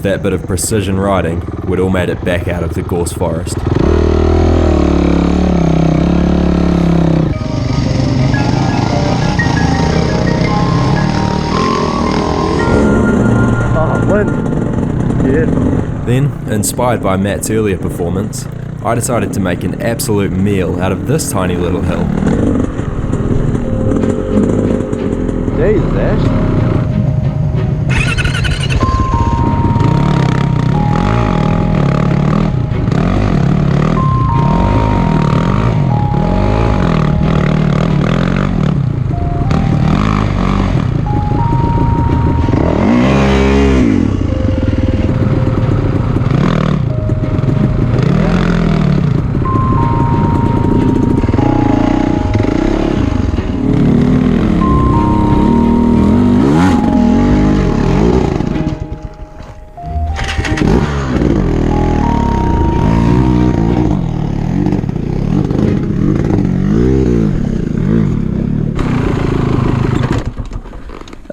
that bit of precision riding, we'd all made it back out of the gorse forest. Then, inspired by Matt's earlier performance, I decided to make an absolute meal out of this tiny little hill. Jesus, Ash.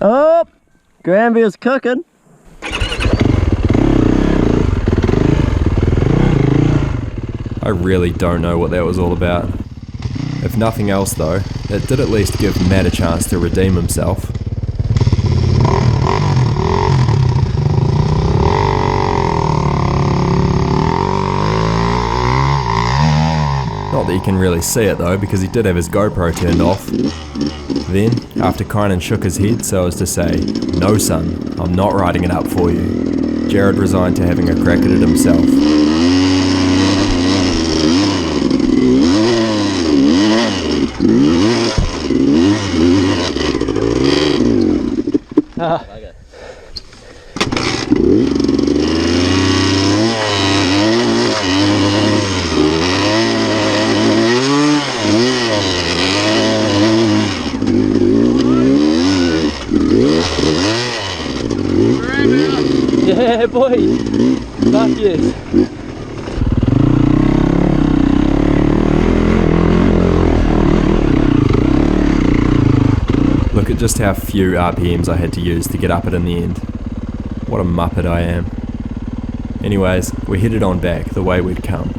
Oh, Granby's cooking. I really don't know what that was all about. If nothing else though, it did at least give Matt a chance to redeem himself. Not that you can really see it though, because he did have his GoPro turned off. Then, after Kainan shook his head so as to say, "No son, I'm not writing it up for you," Jarod resigned to having a crack at it himself. Yeah, boy. Fuck yes. Look at just how few RPMs I had to use to get up it in the end. What a muppet I am. Anyways, we headed on back the way we'd come.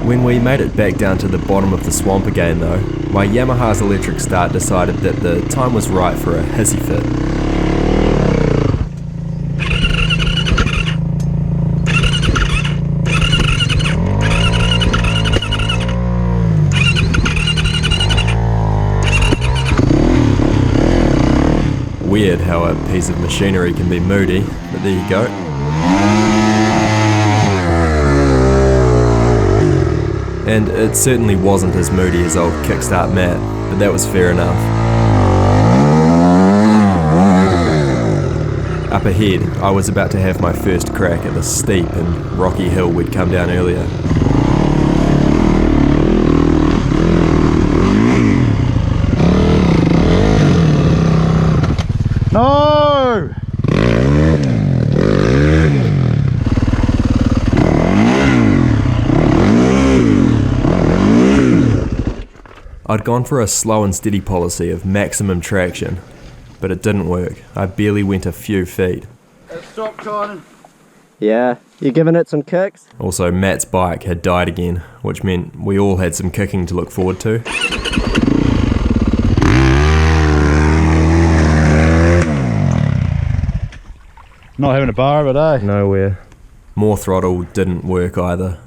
When we made it back down to the bottom of the swamp again though, my Yamaha's electric start decided that the time was right for a hissy fit. Weird how a piece of machinery can be moody, but there you go. And it certainly wasn't as moody as old Kickstart Matt, but that was fair enough. Up ahead, I was about to have my first crack at the steep and rocky hill we'd come down earlier. No! I'd gone for a slow and steady policy of maximum traction, but it didn't work. I barely went a few feet. Stop, Kynan. Yeah, you giving it some kicks? Also, Matt's bike had died again, which meant we all had some kicking to look forward to. Not having a bar of it, eh? Nowhere. More throttle didn't work either.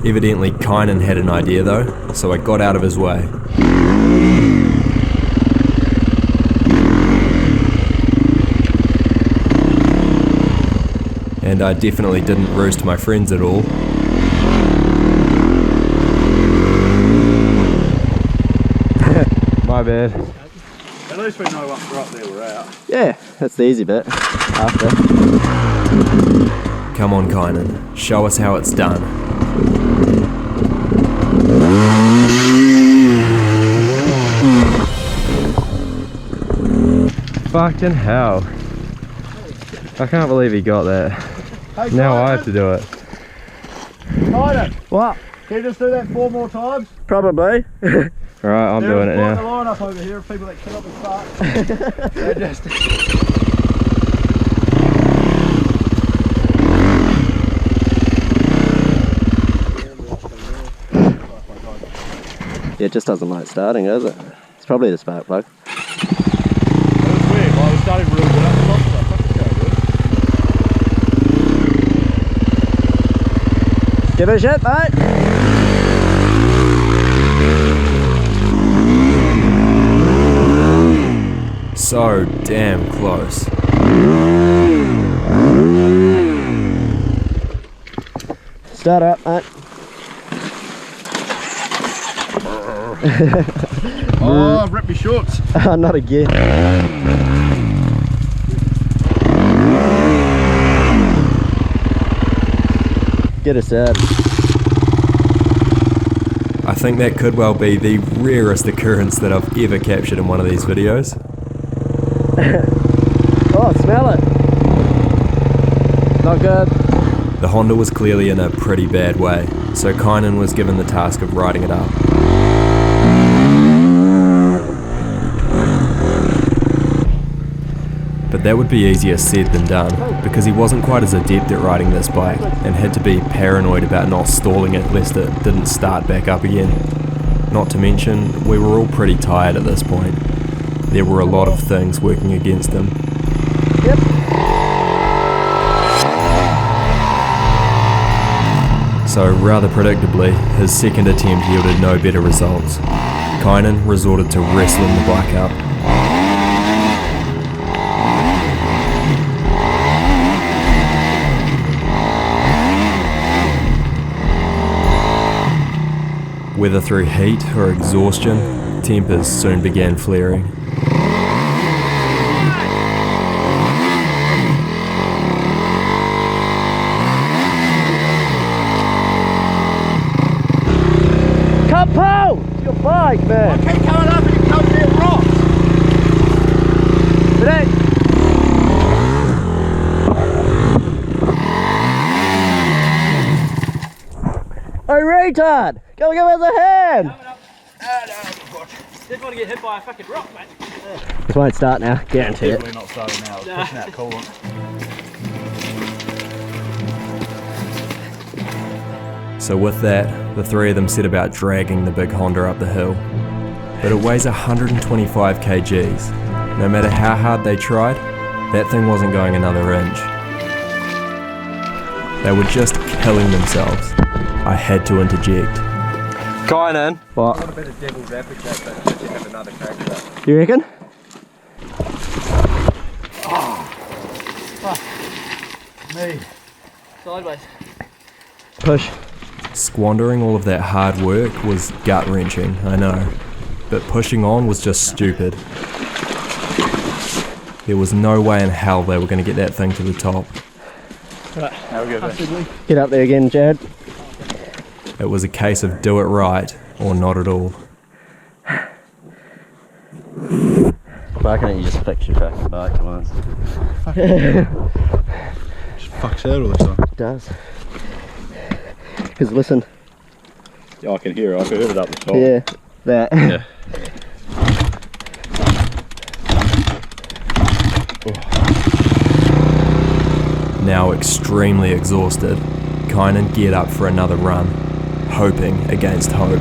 Evidently Kainan had an idea though, so I got out of his way. And I definitely didn't roast my friends at all. My bad. At least we know what right there we're at. Yeah, that's the easy bit. After. Come on, Kynan, show us how it's done. Fucking hell. I can't believe he got that. Hey, Now Kynan. I have to do it. Kynan, What? can you just do that 4 more times? Probably. Alright, I'm doing it There's now. a line up over here of people that kill up and fart. They just... Yeah, it just doesn't like starting, does it? It's probably the spark plug. It was weird. Well, it started really good up the top, so fucking go good. Give it a shot, mate. So damn close. Start up, mate. Oh, I've ripped my shorts. Oh, not again. Get us out. I think that could well be the rarest occurrence that I've ever captured in one of these videos. Oh, smell it. Not good. The Honda was clearly in a pretty bad way, so Kainan was given the task of riding it up. But that would be easier said than done, because he wasn't quite as adept at riding this bike and had to be paranoid about not stalling it lest it didn't start back up again. Not to mention, we were all pretty tired at this point. There were a lot of things working against him. Yep. So rather predictably, his second attempt yielded no better results. Kynan resorted to wrestling the bike up. Whether through heat or exhaustion, tempers soon began flaring. Capo! It's your bike, man. Keep coming up and you come near rocks. Today. Hey, retard! Come give us a hand! Didn't want to get hit by a fucking rock, mate. This won't start now, guarantee it. Definitely not starting now. It's pushing out coolant. So with that, the three of them set about dragging the big Honda up the hill. But it weighs 125 kgs. No matter how hard they tried, that thing wasn't going another inch. They were just killing themselves. I had to interject. Kynan. What? A bit of devil's advocate, but should you have another crack at it? You reckon? Me. Sideways. Push. Squandering all of that hard work was gut-wrenching, I know. But pushing on was just stupid. There was no way in hell they were going to get that thing to the top. Right, how we go back? Get up there again, Jarod. It was a case of do it right or not at all. Why can't you just fix your fucking bike once? Just fucks out all the time. It does. Because listen. Yeah, I can hear it. I can hear it up the top. Yeah, that. Yeah. Now extremely exhausted, Kynan geared up for another run, hoping against hope.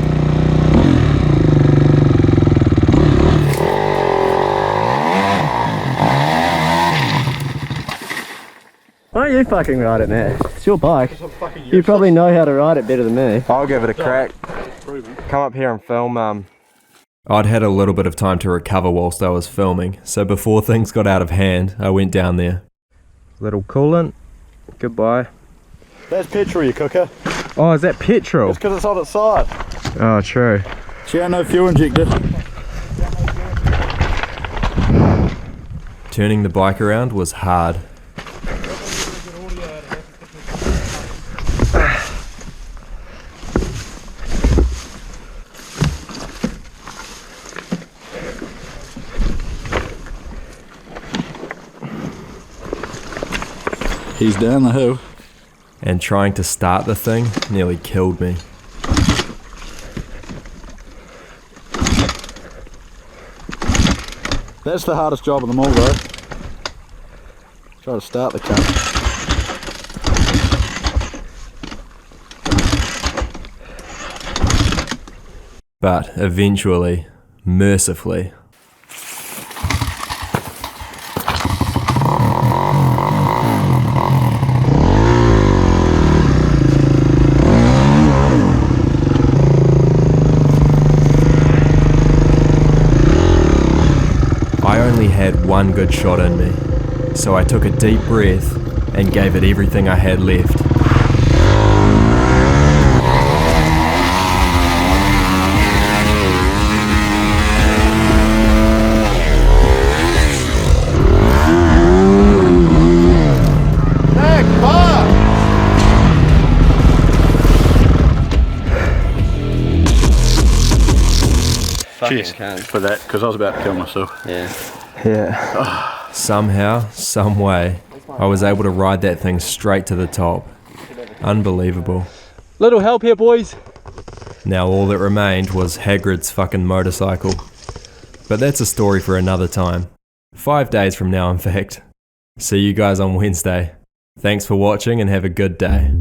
Why don't you fucking ride it, man? It's your bike. You probably know how to ride it better than me. I'll give it a crack. Come up here and film. I'd had a little bit of time to recover whilst I was filming, so before things got out of hand, I went down there. Little coolant. Goodbye. That's petrol, you cooker. Oh, is that petrol? It's because it's on its side. Oh, true. She ain't no fuel injected. Turning the bike around was hard. He's down the hill. And trying to start the thing nearly killed me. That's the hardest job of them all though. Try to start the car. But eventually, mercifully, I only had one good shot in me, so I took a deep breath and gave it everything I had left. Cheers for that, because I was about to kill myself. Yeah. Somehow, some way, I was able to ride that thing straight to the top. Unbelievable. Little help here, boys. Now all that remained was Hagrid's fucking motorcycle. But that's a story for another time. 5 days from now, in fact. See you guys on Wednesday. Thanks for watching and have a good day.